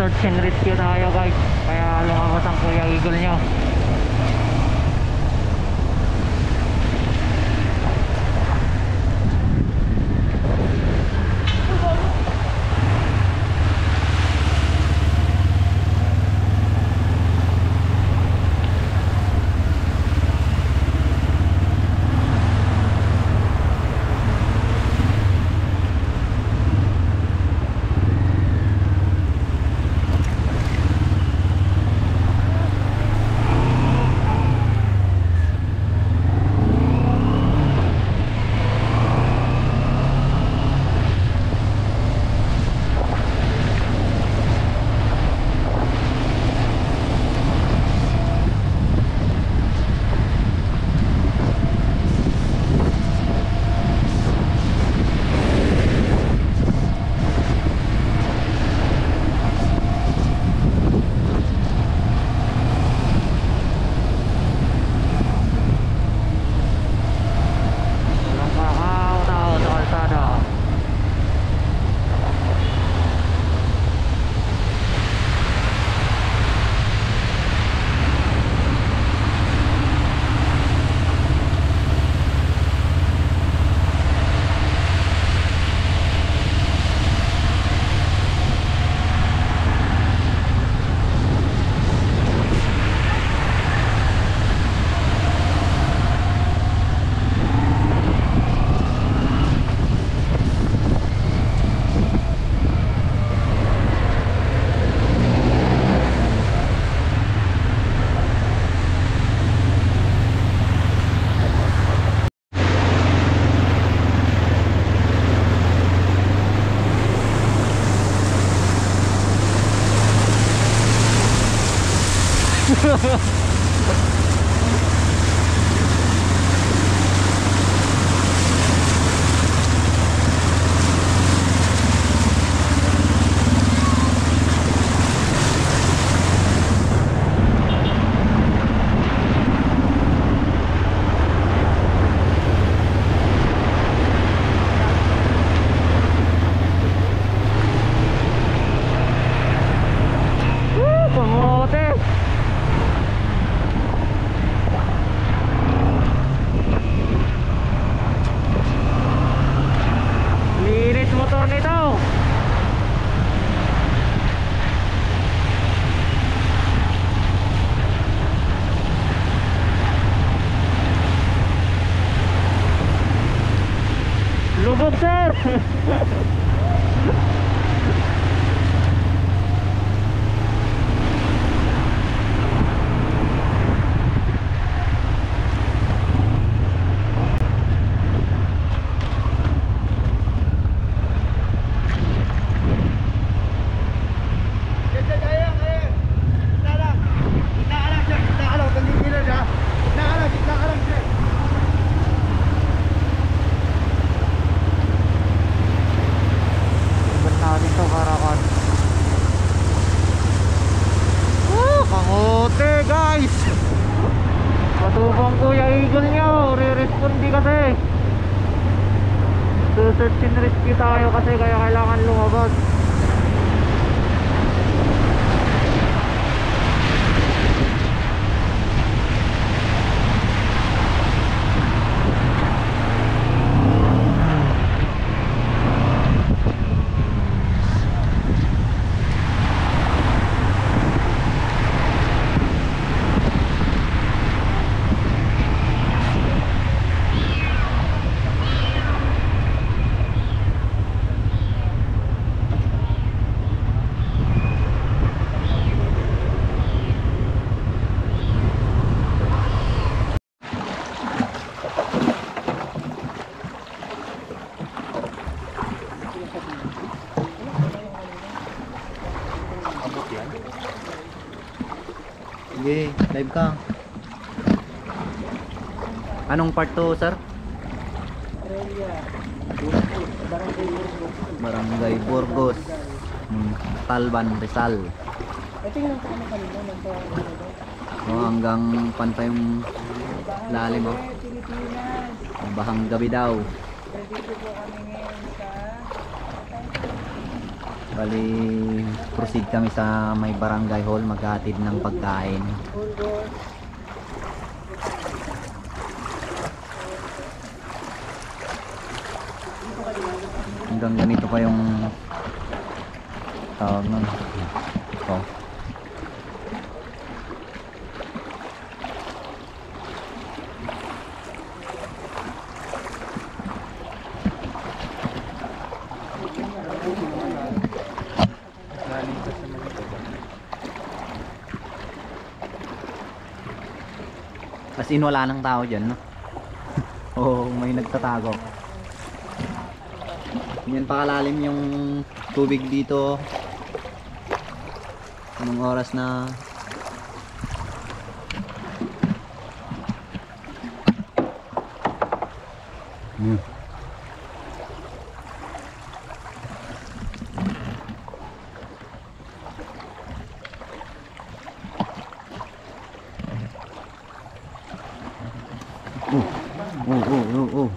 search and rescue tayo guys, kaya lumabas ang Kuya Eagle nyo. Lubog sir. Guys, patubang Kuya Eagle nyo, re-respondi kasi. Search and rescue tayo kasi kaya kailangan lumabas. Sige, live ka. Anong part to, sir? Barangay Burgos, Talban, Rizal. Tingnan ko ano kanina hanggang pantay yung lalim mo. Bahang gabi daw. Dito po kami ngayon sa Bali, proceed kami sa may barangay hall maghatid ng pagkain. Hanggang ganito pa yung tawag nun. Ito. As in wala nang tao dyan, no? Oo, may nagtatago. Yan pakalalim yung tubig dito. Anong oras na? Oh.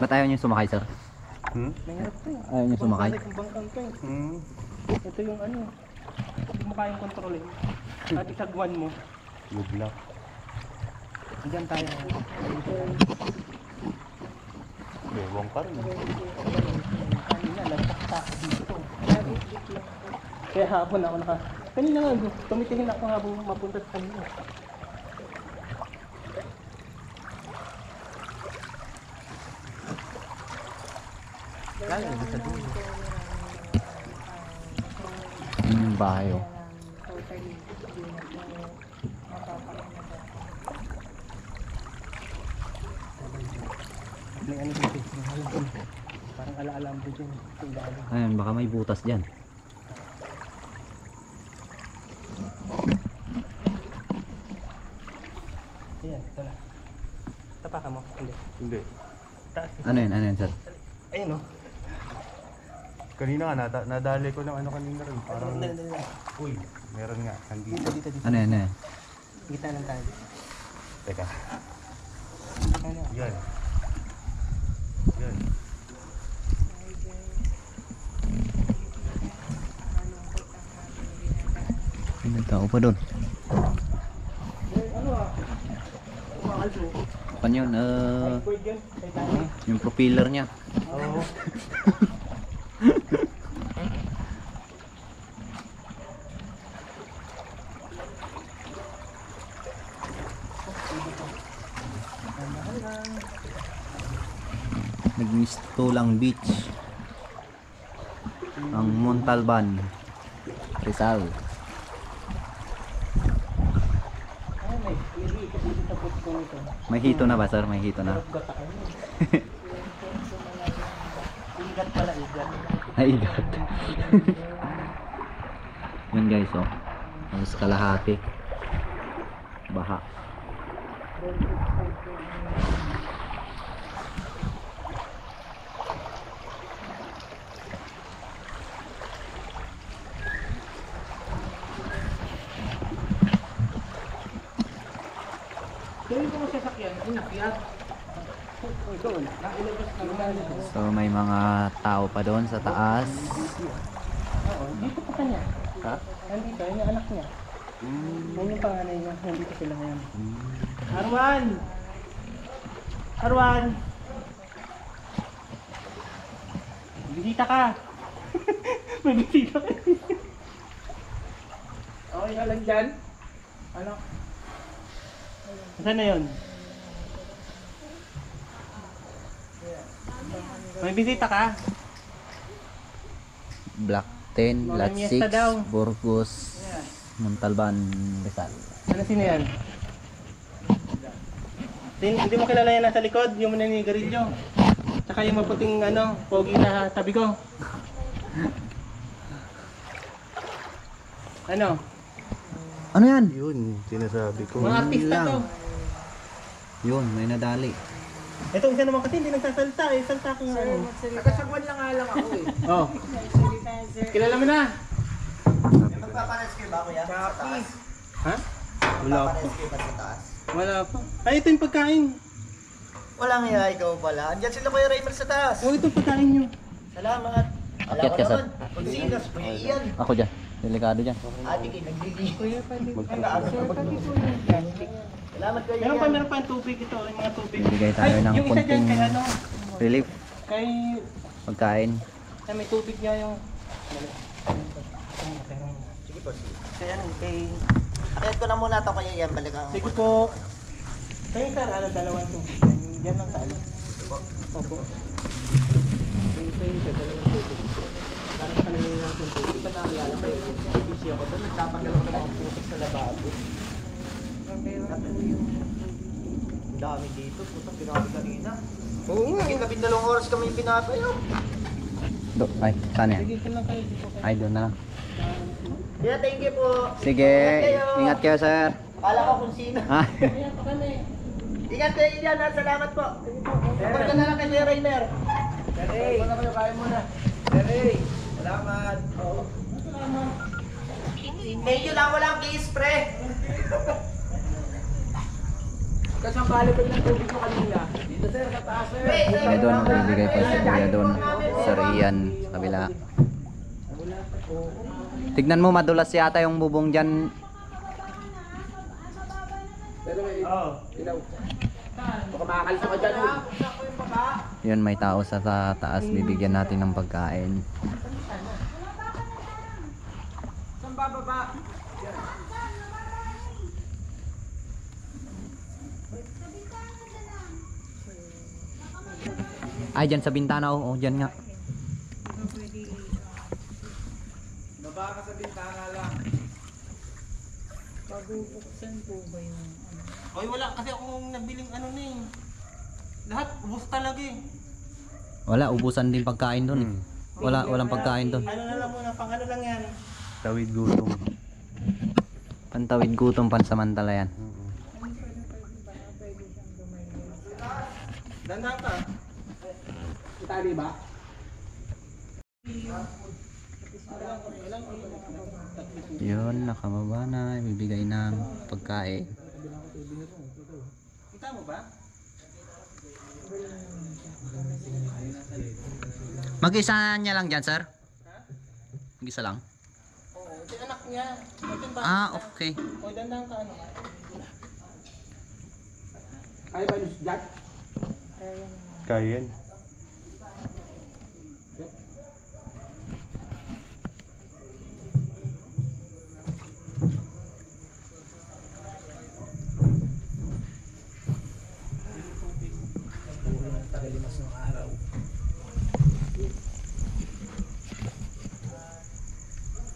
Ba't ayaw niyo sumakay, sir? Mahirap to. Ayaw niyo sumakay? Kung bangkang to eh. Ito yung ano. Hindi mo kayang kontrolin. At isagwan mo. Good luck. Diyan tayo. Bewang ka rin. Kanina, nagtakta ako dito. Kaya hapon ako naka... Kanina nga, tumitingin ako habang mapunta sa kanina. Kaya, sa dulo. Yung bahay, oh. May ano dito. Parang ala-alam ko dyan. Sa ilalim. Ayun, baka may butas dyan. Ayan, ito na. Tapakan mo. Hindi. Hindi. Taas. Ano yun, sir? Ayun o. Kanina nga, nadali ko ng ano kanina rin. Parang, Dali. uy, meron nga. Nandito. Dito. Ano yun? Gitna lang tayo. Teka. Ano? Yan. Yan. May tao pa doon. Ano ah? Umakalso. Pan yun, Pwede yun. Kaya tayo. yung propeller niya. Oo. Nagmistulang beach ang Montalban, Rizal. Ay, may pili kasi dito sa puto nito. May hito na ba, sir? May hito na. Gata ka yun. Igat pala, igat. Ay, igat. Yun guys, oh. Halos kalahati. Baha. Tuloy ko masasakyan, inakyat. Doon, nailabas na naman. So may mga tao pa doon sa taas. Oo, dito pa kanya. Ha? Nandito, yun yung anak niya. Yun yung panganay niya, nandito sila ngayon. Arwan! Arwan! Bisita ka! May bisita ka! Okay ka lang dyan? Ano? Saan na yun? May bisita ka? Block 10, Mga Lot miesta daw. 6, Burgos, Montalban, Rizal. Ano sino yan? Hindi mo kilala yan nasa likod, yung maninigarilyo. Tsaka yung maputing ano, pogi na tabi ko. Ano? Ano yan? Yun, sinasabi ko. Mga artista to. Yun, may nadali. Ito isa naman kasi hindi nagsasalta eh. Salta ko nga. Nakasagwan lang nga lang ako eh. Oh. Kilala mo na? Nagpapares kayo ba kuya? Sa taas. Ha? Wala pa. Papares kayo ba sa taas? Wala pa. Ay, ito yung pagkain. Walang iya, ikaw pala. Andiyan sila Kuya Raymer sa taas. Oh, ito pagkain nyo. Salamat. Akyat ka, sir. Pag sinas, Kuya Ian. Ako dyan. Delikado dyan. Ate kayo, nagliligo. Kuya, pwede. Salamat Kuya Meron Ian. pa yung tubig ito. Yung mga tubig. Bibigay tayo ng Yung isa dyan konting kay ano. relief. Kay... Pagkain. Kay may tubig niya yung... Sige po, sige. Kaya ano, kay... Akit ko na muna ito Kuya Ian. Balik ang... Sige po. Kayo sir, ano, dalawang tubig. Yan lang sa ano. Opo. Parang kanina natin tubig. Ba't nakilala kayo? Busy ako doon. Nagtapagal ako ng putik sa lababo. Ang dami dito. Putang pinabi kanina. Oo nga. Higit 12 oras kami pinapayaw. Ay, saan yan? Sige, lang kayo dito. Ay, doon na lang. Yeah, thank you po. Sige, ingat kayo, sir. Kala ko kung sino. Ah, Ayan pa kami. Ingat kayo Ian, ha? Salamat po. Punta na lang kay Kuya Raymer. Hey. Muna kayo, kain muna. Hey. Salamat. Oo. Salamat. Thank you lang, walang kiss, pre. Kasambali ko ng tubig ko kanina. Dito sir, sa taas sir. ay doon, bibigay pa si Kuya doon. Sir Ian, sa kabila. Tignan mo, madulas yata yung bubong dyan. Oo. Baka makakalisa ka dyan. Yun, may tao sa taas. Bibigyan natin ng pagkain. Saan bababa? Ay, dyan sa bintana. Oo, dyan nga. Baba ka sa bintana lang. Pabubuksan po ba yung ano? Oy, wala kasi akong nabiling ano na eh. Lahat ubos talaga eh. Wala, ubusan din pagkain doon. Walang pagkain doon. Ano na lang muna, pang ano lang yan. Tawid gutom. Pantawid gutom, pansamantala yan. Dandan ka. Itali ba? Yun, nakababa na. Ibibigay ng pagkain. Kita mo ba? Mag-isa niya lang dyan, sir? Mag-isa lang? Oo, ito yung anak niya. Ito yung Ah, okay. O, dandan ka ano. Kaya ba yung Jack? Kaya yan.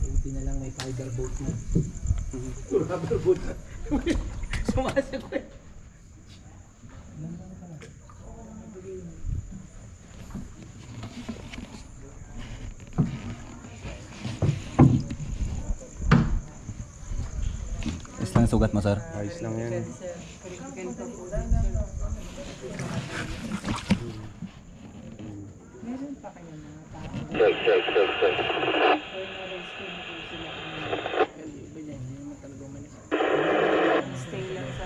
Buti na lang may fiber boat mo. Rubber boat. Sumasagot. Is lang sugat mo, sir? Ayos lang yan. Critical pa po. Meron pa kayo mga tao. Or na-rescue na po sila. Iba yan, hindi naman talaga umalis. Stay lang sa...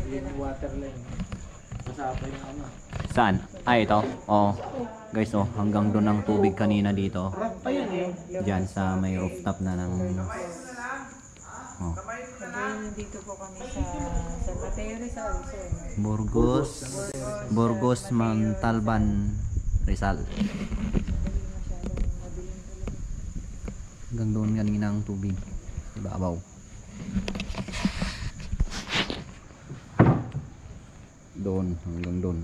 Yung water line. Masapa yung ano. Saan? Ay, ito. Oh. Guys, oh, hanggang doon ang tubig kanina dito. Rock pa yan eh. Diyan sa may rooftop na ng... Oh. Ngayon nandito po kami sa San Mateo Rizal, sir. Burgos, Montalban, Rizal. Hanggang doon kanina ang tubig. Ibabaw. Doon, hanggang doon.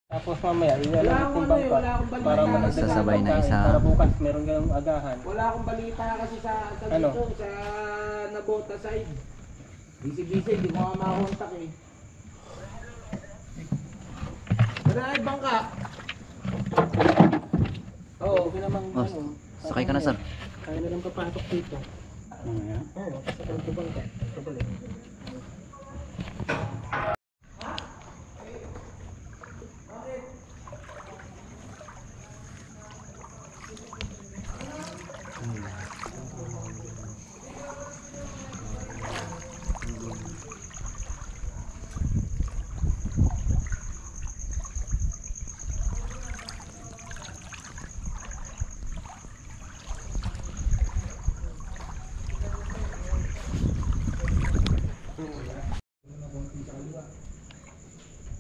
Tapos mamaya, ilalagay kong bangka para managdagan Sasabay na pagkain. isa. Para bukas meron ganong agahan. Wala akong balita kasi sa Ano? dito, sa Nabota side. Busy-busy, hindi ko nga makakontak eh. Wala ay bangka. Oo, okay namang Oh, sakay ka na, sir. Kaya na lang papasok dito. Mamaya. Oo, pasok ang tubang ka. Pabalik.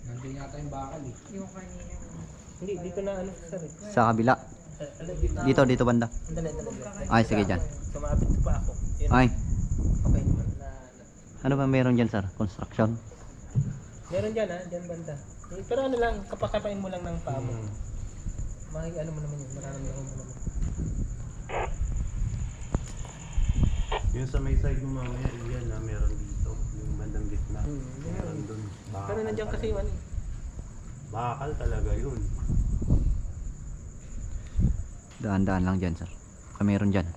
Nandun yata yung bakal eh. Yung kanina. Hindi, dito na ano, sir. Sa kabila. Dito banda. Dali, dali. Ay, sige dyan. Sumabit pa ako. Yun. Ay, Okay naman na. ano ba meron dyan, sir? Construction? Meron dyan ha, dyan banda. Pero ano lang, kapakapain mo lang ng paa mo. Ano mo naman yun, mararamdaman mo naman. Yung sa may side mo mamaya, yan na meron dito. Yung bandang gitna. Meron. Meron dun. Bakal Pero nandiyan kasi yung ano eh. Bakal talaga yun. Daan-daan lang dyan, sir. Meron dyan.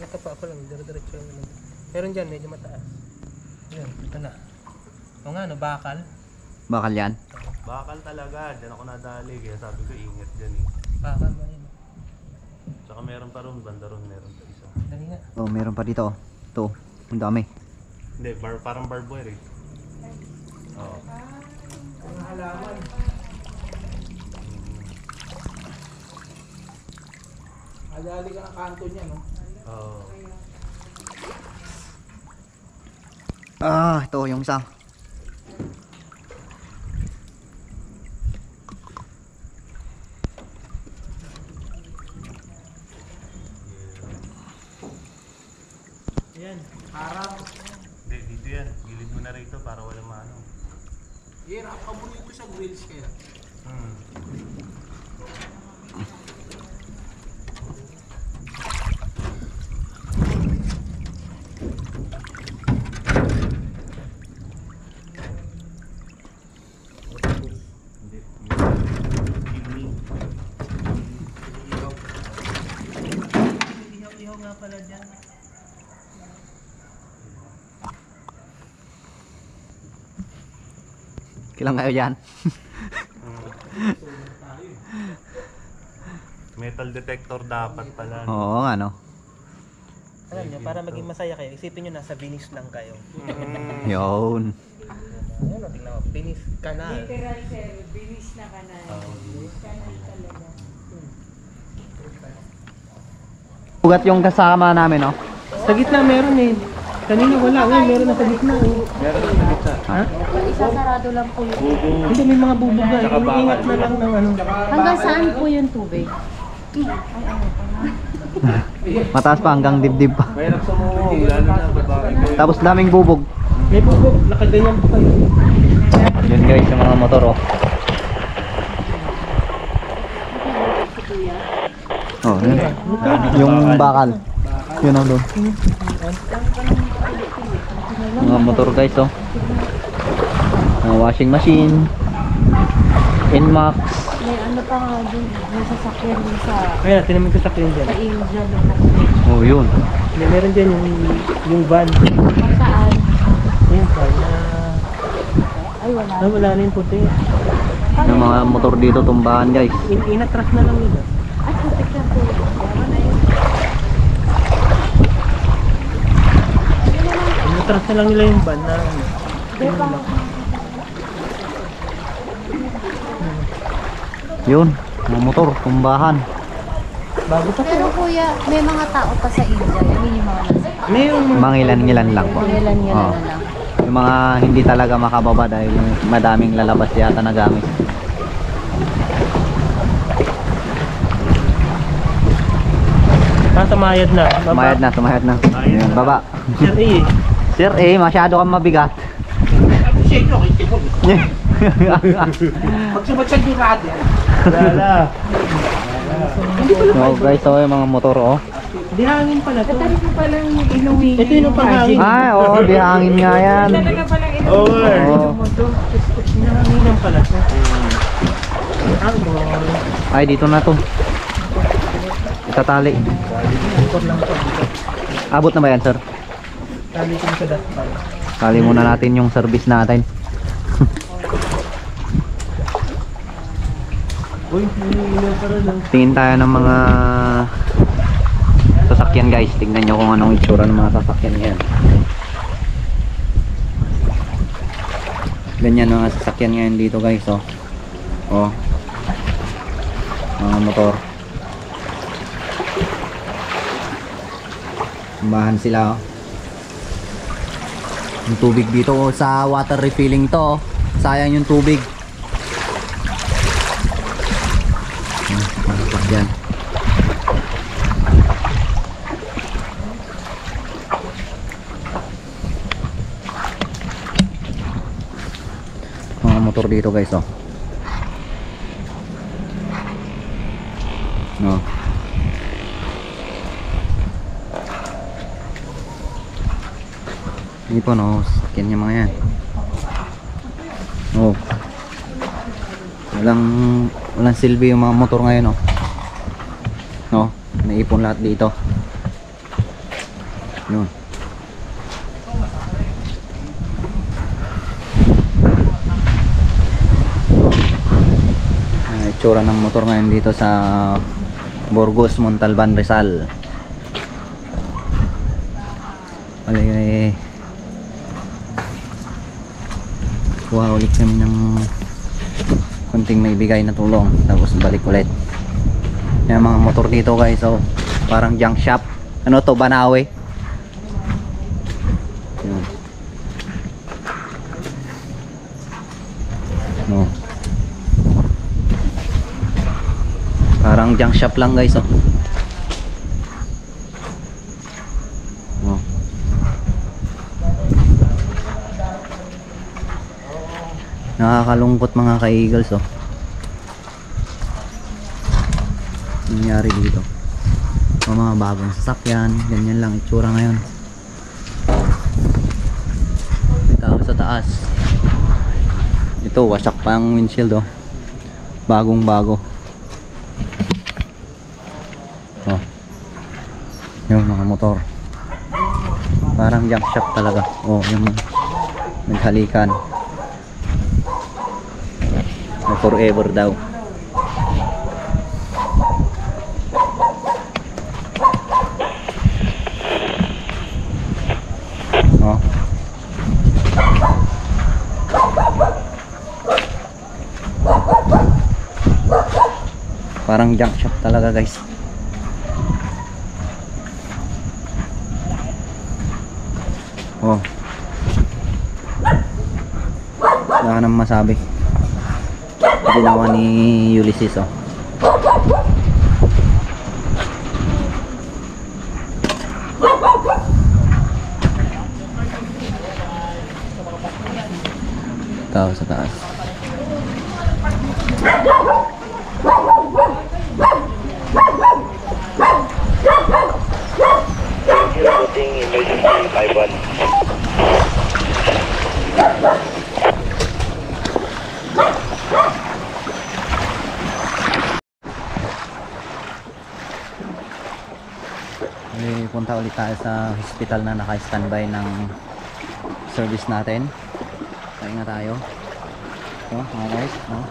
Nakapa ako lang, dire-diretso yung naman. Meron dyan, medyo mataas. Yun, ito na. O nga, no, bakal. Bakal yan? Bakal talaga. Diyan ako nadali. Kaya sabi ko, ingat dyan eh. Bakal ba yun? Tsaka meron pa ron, banda ron meron pa isa. Dali nga. Oh, meron pa dito. Oh. Ito, ang dami. Hindi, parang barbed wire eh. Oo. Ang halaman. Adali ka ng kanto niya, no? Oo. Ah, ito yung isa. Yan. Harap. Hindi, dito yan. Gilid mo na rito para walang maano. Hirap ka muna ito sa grills kaya. Hmm. Hindi. Kidney. Ihaw-ihaw nga pala dyan. Kilang kayo dyan? Metal detector dapat pala. Oo nga, no? Alam niyo, para maging masaya kayo, isipin niyo nasa Venice lang kayo. Yun. Ayan, tingnan mo, Venice Canal. Literal sir, binis na kanal. Kanal talaga. Ugat yung kasama namin, no? Sa gitna meron eh. Kanina wala, ngayon meron na sa gitna eh. Ha? Isasarado lang po yun. Hindi, may mga bubog na. Iniingat na lang ng ano. Hanggang saan po yung tubig? Mataas pa hanggang dibdib pa. Mahirap sumuong, lalo na babae. Tapos daming bubog. May bubog, nakaganyan po kayo. Yun guys, yung mga motor, oh. Oh, yun. Yung bakal. Yun oh, doon. Mga motor guys, oh. Washing machine. Inmax. May ano pa nga dun, may sasakyan dun sa Ayan, tinamin ko sa clean dyan. Angel. Oh, yun. Meron dyan yung van. Kung saan? Yung van na... Ay, wala. wala na yung puti. Yung mga motor dito tumbahan guys. Inatras na lang nila. Ay, putik na po. Inatras na lang nila yung van na... Yun, mga motor tumbahan. Bago pa Pero kuya, may mga tao pa sa India. Yun yung mga nasa. Mayroong Mga ilan-ilan lang po. Ilan-ilan Oo. na lang. Yung mga hindi talaga makababa dahil madaming lalabas yata na gamit. Sumayad na. Sumayad na. Ayan, baba. Sir A eh. Sir A, masyado kang mabigat. Siya ito, kay Timon. Pag sumatsad yung radyo. Wala. So guys, so yung mga motor, oh. Di hangin pala to. Tatari ko palang inuwi. Ito yung panghangin. Ay, oo, di hangin nga yan. Talaga palang Oo nga. Oo. Hinahanginan pala siya. Ay, dito na to. Itatali. Ikot lang ito. Abot na ba yan, sir? Tali ko sa dust. Tali muna natin yung service natin. Uy, hinihingan pa rin. Tingin tayo ng mga sasakyan, guys. Tingnan nyo kung anong itsura ng mga sasakyan yan. Ganyan mga sasakyan ngayon dito, guys. Oh. Oh. Mga motor. Bahan sila, oh. Yung tubig dito, oh, sa water refilling to, oh. Sayang yung tubig. Yan. Mga motor dito, guys, oh. No. Hindi po, no, sakyan niya mga yan. Oh. Walang silbi yung mga motor ngayon, oh. No, naipon lahat dito. Yun. Itsura ng motor ngayon dito sa Burgos, Montalban, Rizal. Ay, kuha ulit kami ng kunting may bigay na tulong, tapos balik ulit. Yung mga motor dito, guys, so parang junk shop. Ano to, Banawe? Yun. No. Parang junk shop lang, guys, oh. No. Nakakalungkot mga ka-eagles, oh. Nangyari dito. Mga bagong sasakyan, ganyan lang itsura ngayon. May tao sa taas. Ito, wasak pa ang windshield, oh. Bagong bago. Oh. Yung mga motor. Parang junk shop talaga. Oh, yung naghalikan. Forever daw. Oh. Parang junk shop talaga, guys. Oh. Wala ka nang masabi. Ginawa ni Ulysses, oh. Tao sa taas. Emergency 51. Punta ulit tayo sa hospital na naka-standby ng service natin. Pahinga tayo. So, mga guys, no?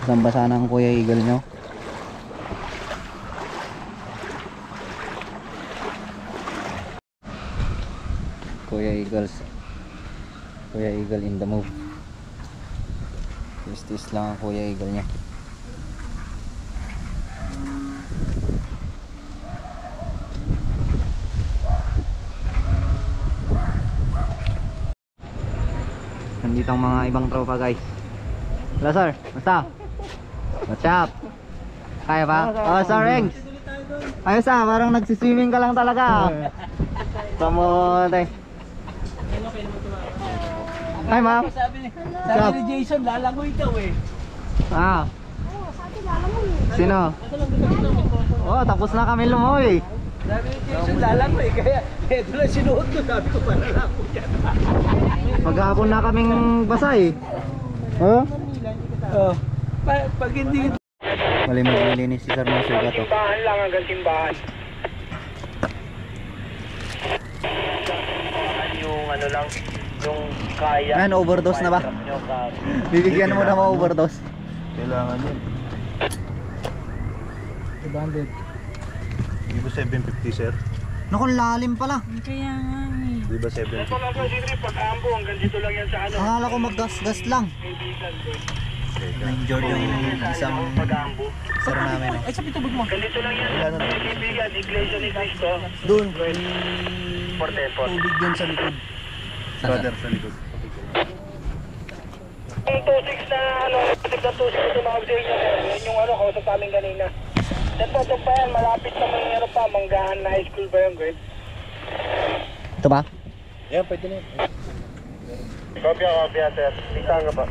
Basang-basa ng Kuya Eagle nyo. Kuya Eagle in the move. Tis lang ang Kuya Eagle nya. Nandito ang mga ibang tropa, guys. Hello, sir. Basta? What's up? Kaya ba? Oh, sir Rengs. Ayos, parang nagsiswimming ka lang talaga. Kamote. Hi, ma'am. Sabi ni Jason, lalangoy daw eh. Ah. Sino? Oh, tapos na kami lumoy. Sabi ni Jason, lalangoy. Kaya ito lang sinuot ko. Sabi ko, para lang ako yan. Maghapon na kaming basa eh. Oh? Oh. Pag hindi Mali mo nilinis si Sir ng sugat oh. Simbahan lang hanggang simbahan. Yung ano lang, yung kaya. Man, overdose na ba? Bibigyan mo na ma-overdose. Kailangan yun. 200. Di ba 750 sir? Naku, lalim pala. Kaya nga eh. Di ba 750? Lang po, Sidri, pag-ambo, hanggang dito lang yan sa ano. Akala ko maggas-gas lang. Na-injured yung isang Pag-ambo. sir namin oh. Ay, sa pitubig mo. Hanggang dito lang yan. Kaibigan, Iglesia ni Cristo. Doon. Portepot. Tubig doon sa likod. Brother sa likod. Yung 26 na ano, tignan 26 na tumawag sa inyo. Yun yung ano, kausap sa amin kanina. Then po, pa yan, malapit na may ano pa, Manggahan na high school ba yung grade? Ito ba? Yan, pwede na yun. Kopya, sir. Kita nga ba?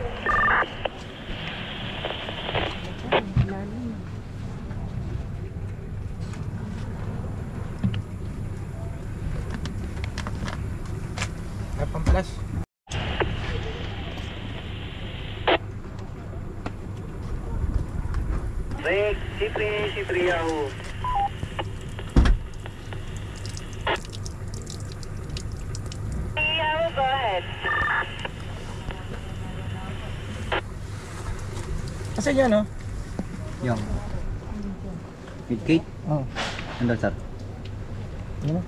Pamplas. Wait, si Priyahu. Priyahu, go ahead. Asan yan, no? Yung midgate? Oo. Andun sir. Yun.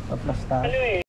Pamplas tayo. Ano eh?